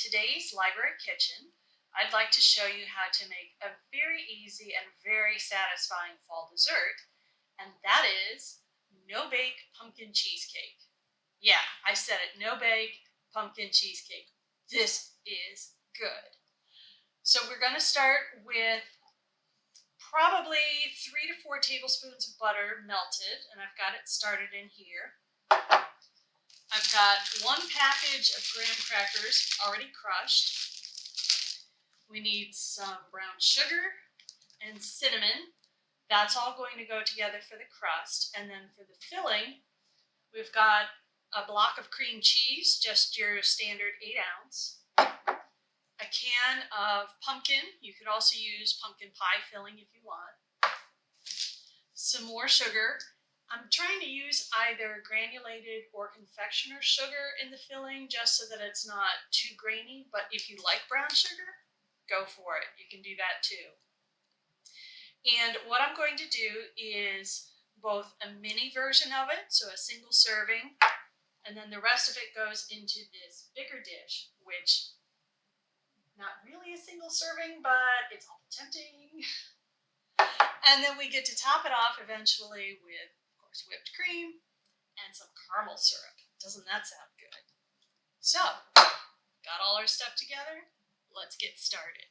today's library kitchen, I'd like to show you how to make a very easy and very satisfying fall dessert, and that is no-bake pumpkin cheesecake. Yeah, I said it, no-bake pumpkin cheesecake. This is good. So we're going to start with probably 3 to 4 tablespoons of butter melted, and I've got it started in here. I've got 1 package of graham crackers already crushed. We need some brown sugar and cinnamon. That's all going to go together for the crust. And then for the filling, we've got a block of cream cheese, just your standard 8 ounce. A can of pumpkin. You could also use pumpkin pie filling if you want. Some more sugar. I'm trying to use either granulated or confectioner sugar in the filling just so that it's not too grainy, but if you like brown sugar, go for it. You can do that too. And what I'm going to do is both a mini version of it, so a single serving, and then the rest of it goes into this bigger dish, which not really a single serving, but it's all tempting. And then we get to top it off eventually with whipped cream and some caramel syrup. Doesn't that sound good? So, got all our stuff together? Let's get started.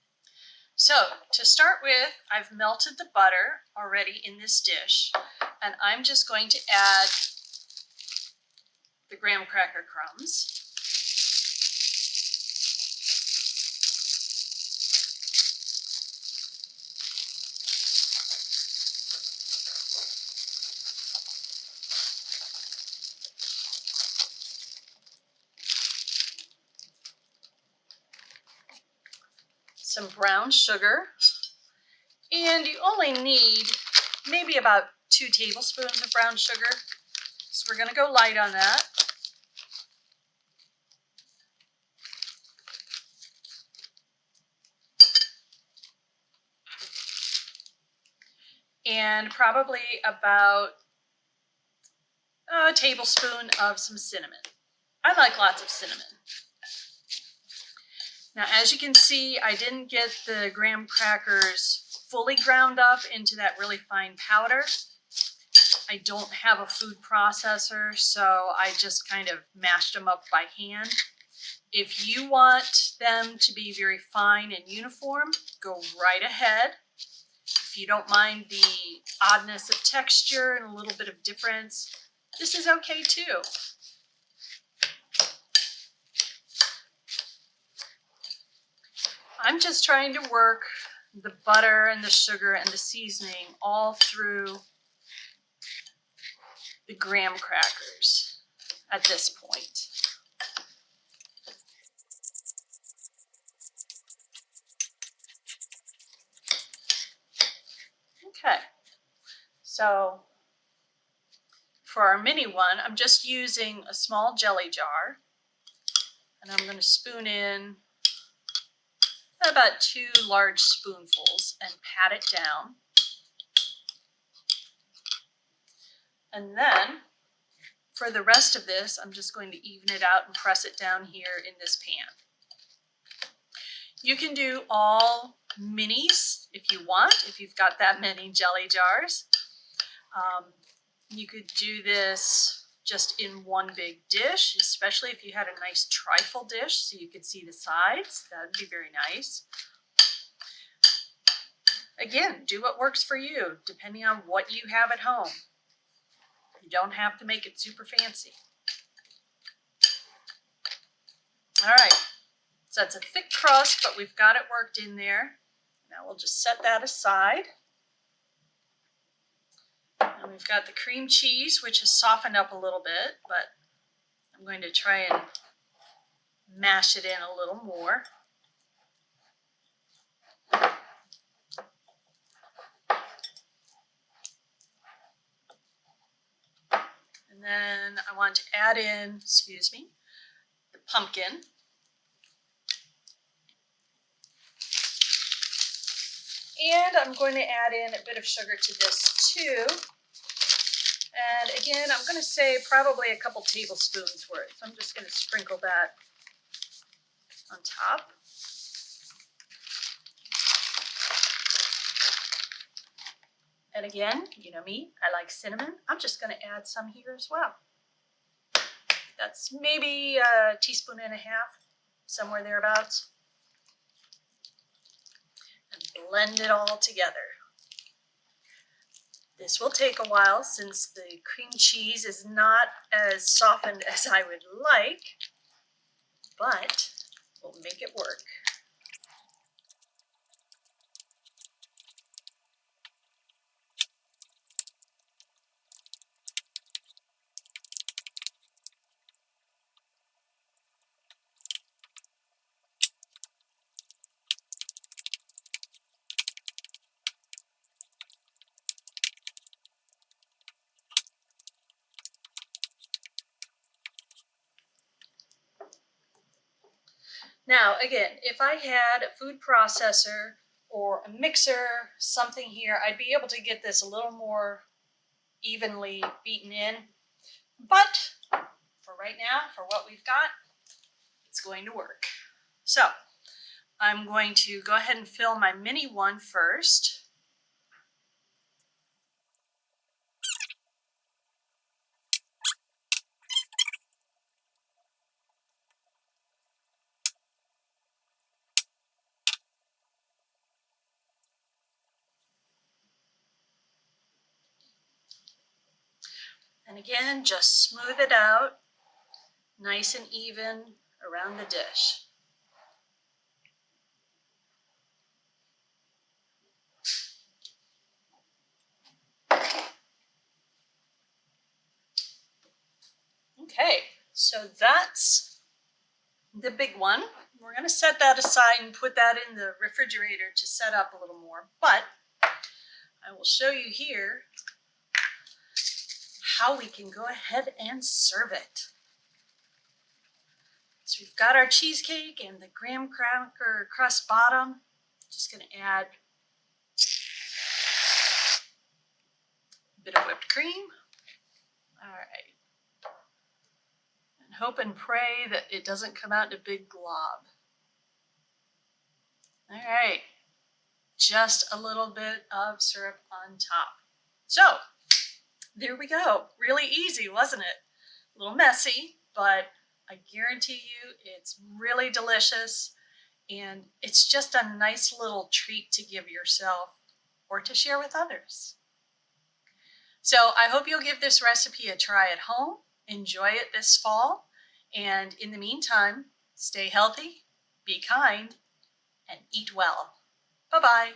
So, to start with, I've melted the butter already in this dish, and I'm just going to add the graham cracker crumbs. Some brown sugar, and you only need maybe about 2 tablespoons of brown sugar, so we're going to go light on that. And probably about a tablespoon of some cinnamon. I like lots of cinnamon. Now, as you can see, I didn't get the graham crackers fully ground up into that really fine powder. I don't have a food processor, so I just kind of mashed them up by hand. If you want them to be very fine and uniform, go right ahead. If you don't mind the oddness of texture and a little bit of difference, this is okay too. I'm just trying to work the butter and the sugar and the seasoning all through the graham crackers at this point. Okay, so for our mini one, I'm just using a small jelly jar, and I'm going to spoon in about 2 large spoonfuls and pat it down. And then for the rest of this, I'm just going to even it out and press it down here in this pan. You can do all minis if you want, if you've got that many jelly jars. You could do this just in one big dish, especially if you had a nice trifle dish so you could see the sides. That would be very nice. Again, do what works for you, depending on what you have at home. You don't have to make it super fancy. All right, so it's a thick crust, but we've got it worked in there. Now we'll just set that aside. And we've got the cream cheese, which has softened up a little bit, but I'm going to try and mash it in a little more. And then I want to add in, the pumpkin. And I'm going to add in a bit of sugar to this too. And again, I'm going to say probably a couple tablespoons worth. So I'm just going to sprinkle that on top. And again, you know me, I like cinnamon. I'm just going to add some here as well. That's maybe a teaspoon and a half, somewhere thereabouts. And blend it all together. This will take a while since the cream cheese is not as softened as I would like, but we'll make it work. Now, again, if I had a food processor or a mixer, something here, I'd be able to get this a little more evenly beaten in. But for right now, for what we've got, it's going to work. So I'm going to go ahead and fill my mini one first. And again, just smooth it out, nice and even around the dish. Okay, so that's the big one. We're going to set that aside and put that in the refrigerator to set up a little more. But I will show you here how we can go ahead and serve it. So we've got our cheesecake and the graham cracker crust bottom. Just going to add a bit of whipped cream. All right. And hope and pray that it doesn't come out in a big glob. All right. Just a little bit of syrup on top. So there we go. Really easy, wasn't it? A little messy, but I guarantee you it's really delicious, and it's just a nice little treat to give yourself or to share with others. So I hope you'll give this recipe a try at home. Enjoy it this fall. And in the meantime, stay healthy, be kind, and eat well. Bye-bye.